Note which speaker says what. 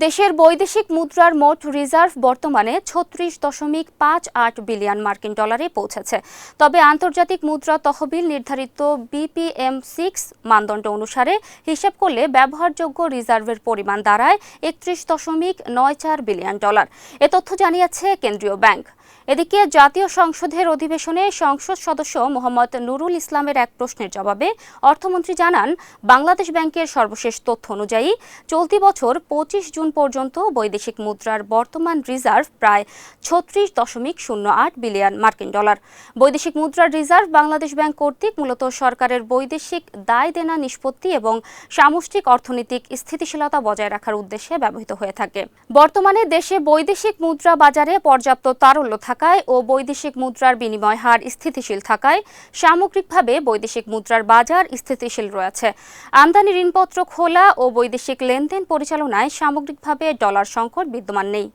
Speaker 1: দেশের বৈদেশিক মুদ্রার মোট রিজার্ভ বর্তমানে ৩৬.৫৮ বিলিয়ন মার্কিন ডলারে পৌঁছেছে। তবে আন্তর্জাতিক মুদ্রা তহবিল নির্ধারিত BPM-6 মানদণ্ড অনুসারে হিসাব করলে ব্যবহারযোগ্য রিজার্ভের পরিমাণ দাঁড়ায় ৩১.৯৪ বিলিয়ন ডলার। এ তথ্য জানিয়েছে কেন্দ্রীয় ব্যাংক। এদিকে জাতীয় সংসদের অধিবেশনে সংসদ সদস্য মোহাম্মদ নুরুল ইসলামের এক প্রশ্নের জবাবে অর্থমন্ত্রী জানান, বাংলাদেশ ব্যাংকের সর্বশেষ তথ্য অনুযায়ী চলতি বছর ২৫ জুন পর্যন্ত বৈদেশিক মুদ্রার বর্তমান রিজার্ভ প্রায় ৩৬.০৮ বিলিয়ন মার্কিন ডলার। বৈদেশিক মুদ্রার রিজার্ভ বাংলাদেশ ব্যাংক কর্তৃক মূলত সরকারের বৈদেশিক দায় দেনা নিষ্পত্তি এবং সামষ্টিক অর্থনৈতিক স্থিতিশীলতা বজায় রাখার উদ্দেশ্যে ব্যবহৃত হয়ে থাকে। বর্তমানে দেশে বৈদেশিক মুদ্রা বাজারে পর্যাপ্ত তারল্য থাকায় ও বৈদেশিক মুদ্রার বিনিময় হার স্থিতিশীল থাকায় সামগ্রিকভাবে বৈদেশিক মুদ্রার বাজার স্থিতিশীল রয়েছে। আমদানি ঋণপত্র খোলা ও বৈদেশিক লেনদেন পরিচালনায় সামগ্রিকভাবে ডলার সংকট বিদ্যমান নেই।